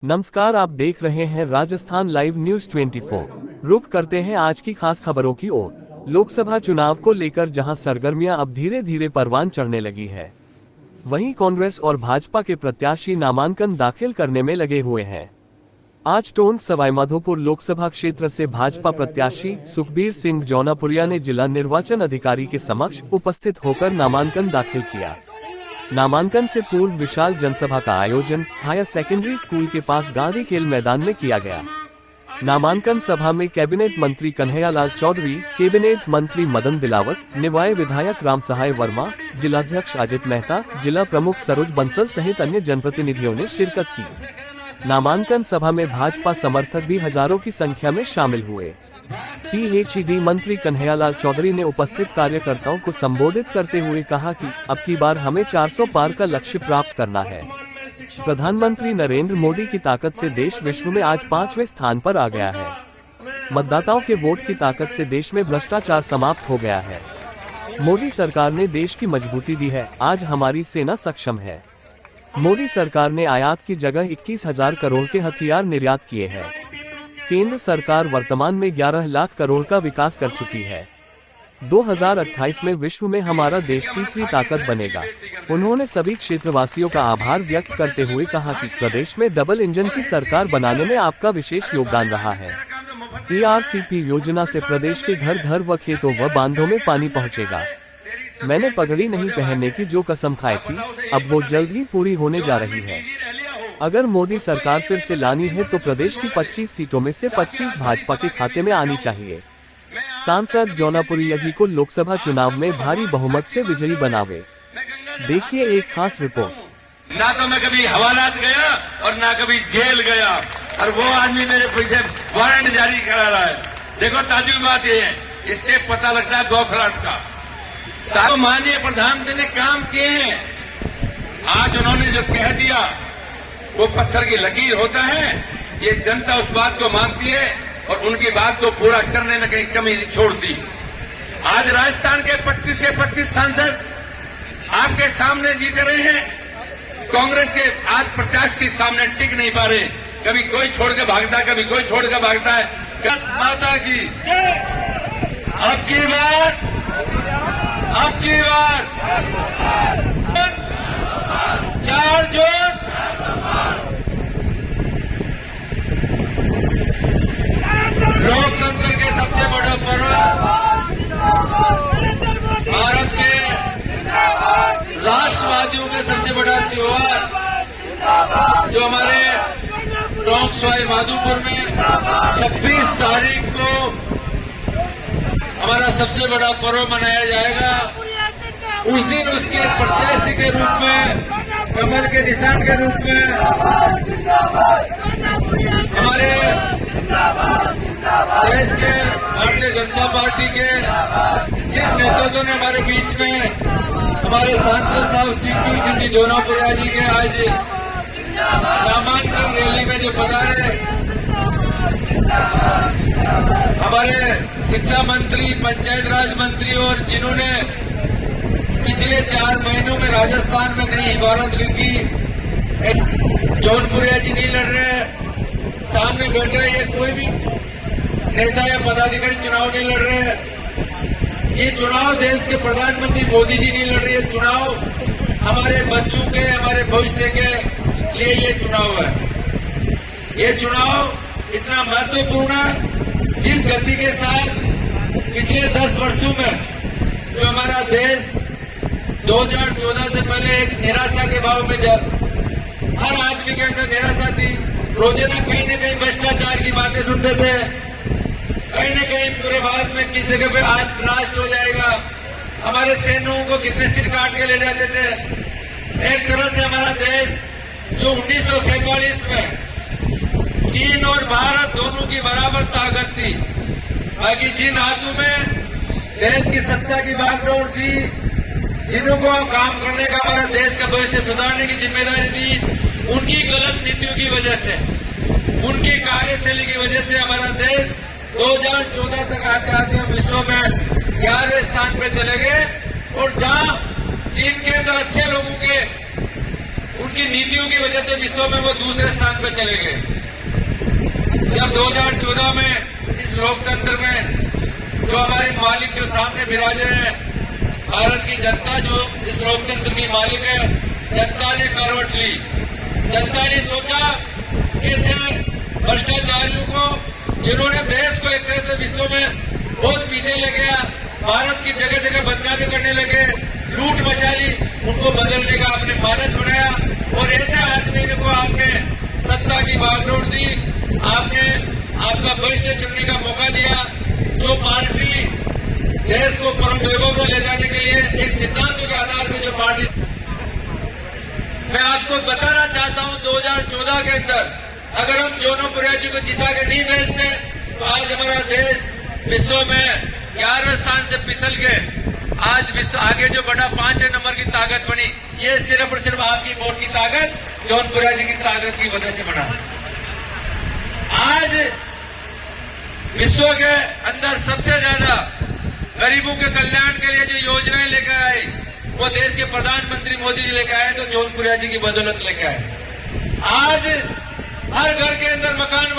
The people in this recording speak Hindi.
नमस्कार, आप देख रहे हैं राजस्थान लाइव न्यूज 24। रुक करते हैं आज की खास खबरों की ओर। लोकसभा चुनाव को लेकर जहां सरगर्मियां अब धीरे धीरे परवान चढ़ने लगी है, वहीं कांग्रेस और भाजपा के प्रत्याशी नामांकन दाखिल करने में लगे हुए हैं। आज टोंक सवाईमाधोपुर लोकसभा क्षेत्र से भाजपा प्रत्याशी सुखबीर सिंह जौनापुरिया ने जिला निर्वाचन अधिकारी के समक्ष उपस्थित होकर नामांकन दाखिल किया। नामांकन से पूर्व विशाल जनसभा का आयोजन हायर सेकेंडरी स्कूल के पास गांधी खेल मैदान में किया गया। नामांकन सभा में कैबिनेट मंत्री कन्हैयालाल चौधरी, कैबिनेट मंत्री मदन दिलावत, निवाय विधायक राम सहाय वर्मा, जिलाध्यक्ष अजित मेहता, जिला प्रमुख सरोज बंसल सहित अन्य जनप्रतिनिधियों ने शिरकत की। नामांकन सभा में भाजपा समर्थक भी हजारों की संख्या में शामिल हुए। पीएचईडी मंत्री कन्हैयालाल चौधरी ने उपस्थित कार्यकर्ताओं को संबोधित करते हुए कहा कि अब की बार हमें 400 पार का लक्ष्य प्राप्त करना है। प्रधानमंत्री नरेंद्र मोदी की ताकत से देश विश्व में आज 5वें स्थान पर आ गया है। मतदाताओं के वोट की ताकत से देश में भ्रष्टाचार समाप्त हो गया है। मोदी सरकार ने देश की मजबूती दी है। आज हमारी सेना सक्षम है। मोदी सरकार ने आयात की जगह 21,000 करोड़ के हथियार निर्यात किए हैं। केंद्र सरकार वर्तमान में 11 लाख करोड़ का विकास कर चुकी है। 2028 में विश्व में हमारा देश तीसरी ताकत बनेगा। उन्होंने सभी क्षेत्रवासियों का आभार व्यक्त करते हुए कहा कि प्रदेश में डबल इंजन की सरकार बनाने में आपका विशेष योगदान रहा है। ERCP योजना से प्रदेश के घर घर व खेतों व बांधों में पानी पहुंचेगा। मैंने पगड़ी नहीं पहनने की जो कसम खाई थी, अब वो जल्द ही पूरी होने जा रही है। अगर मोदी सरकार फिर से लानी है तो प्रदेश की 25 सीटों में से 25 भाजपा के खाते में आनी चाहिए। सांसद जौनापुरिया जी को लोकसभा चुनाव में भारी बहुमत से विजयी बनावे। देखिए एक खास रिपोर्ट। ना तो मैं कभी हवालात गया और ना कभी जेल गया, और वो आदमी मेरे पीछे वारंट जारी करा रहा है। देखो ताजुब बात ये है, इससे पता लगता है बौखलाहट का। सारे माननीय प्रधानमंत्री ने काम किए हैं। आज उन्होंने जो कह दिया वो पत्थर की लकीर होता है। ये जनता उस बात को मानती है और उनकी बात को पूरा करने में कहीं कमी नहीं छोड़ती। आज राजस्थान के 25 के 25 सांसद आपके सामने जीत रहे हैं। कांग्रेस के आज प्रत्याशी सामने टिक नहीं पा रहे। कभी कोई छोड़ के भागता है, कभी कोई छोड़ के भागता है। माता की अब की बार 4 जून लोकतंत्र के सबसे बड़ा पर्व, भारत के राष्ट्रवादियों का सबसे बड़ा त्योहार, जो हमारे टोंक सवाईमाधोपुर में 26 तारीख को हमारा सबसे बड़ा पर्व मनाया जाएगा। उस दिन उसके प्रत्याशी के रूप में, कमल के निशान के रूप में हमारे देश के भारतीय जनता पार्टी के शीर्ष नेतृत्व ने हमारे बीच में हमारे सांसद साहब सुखबीर सिंह जी जौनापुरिया जी के आज नामांकन रैली में जो पधारे, हमारे शिक्षा मंत्री, पंचायत राज मंत्री, और जिन्होंने पिछले 4 महीनों में राजस्थान में नई इबारत लिखी। जौनपुरिया जी नहीं लड़ रहे, सामने बैठे ये कोई भी नेता या पदाधिकारी चुनाव नहीं लड़ रहे। ये चुनाव देश के प्रधानमंत्री मोदी जी नहीं लड़ रहे। ये चुनाव हमारे बच्चों के, हमारे भविष्य के लिए ये चुनाव है। ये चुनाव इतना महत्वपूर्ण है, जिस गति के साथ पिछले 10 वर्षों में जो हमारा देश 2014 से पहले एक निराशा के भाव में हर आदमी के अंदर निराशा थी। रोजाना कहीं न कहीं भ्रष्टाचार की बातें सुनते थे। कहीं न कहीं पूरे भारत में किसी जगह पे आज ब्लास्ट हो जाएगा। हमारे सैनिकों को कितने सिर काट के ले जाते थे। एक तरह से हमारा देश जो 1947 में चीन और भारत दोनों की बराबर ताकत थी, बाकी जिन हाथों में देश की सत्ता की बागडोर थी, जिनको काम करने का, हमारा देश का भविष्य सुधारने की जिम्मेदारी थी, उनकी गलत नीतियों की वजह से, उनकी कार्यशैली की वजह से हमारा देश 2014 तक आते आते हम विश्व में 11वें स्थान पे चले गए। और जहां चीन के अंदर अच्छे लोगों के उनकी नीतियों की वजह से विश्व में वो दूसरे स्थान पर चले गए। जब 2014 में इस लोकतंत्र में जो हमारे मालिक जो सामने विराजे हैं, भारत की जनता जो इस लोकतंत्र की मालिक है, जनता ने करवट ली। जनता ने सोचा इस भ्रष्टाचारियों को, जिन्होंने देश को एक तरह से विश्व में बहुत पीछे ले गया, भारत की जगह जगह बदनामी करने लगे, लूट मचा ली, उनको बदलने का आपने मानस बनाया और ऐसे आदमी को आपने सत्ता की बागडोर दी, आपने आपका भविष्य चुनने का मौका दिया। जो पार्टी देश को परम वैभव में ले जाने के लिए एक सिद्धांतों के आधार पर जो पार्टी, मैं आपको बताना चाहता हूं 2014 के अंदर अगर हम जौनपुरिया जी को जिता के नहीं भेजते तो आज हमारा देश विश्व में 11वें स्थान से फिसल गए। आज विश्व आगे जो बढ़ा 5 नंबर की ताकत बनी, ये सिर्फ और सिर्फ आपकी वोट की ताकत, जौनपुरिया जी की ताकत की वजह से बना। आज विश्व के अंदर सबसे ज्यादा गरीबों के कल्याण के लिए जो योजनाएं लेकर आए वो देश के प्रधानमंत्री मोदी जी लेकर आए, तो जौनपुरिया जी की बदौलत लेकर आए। आज हर घर के अंदर मकान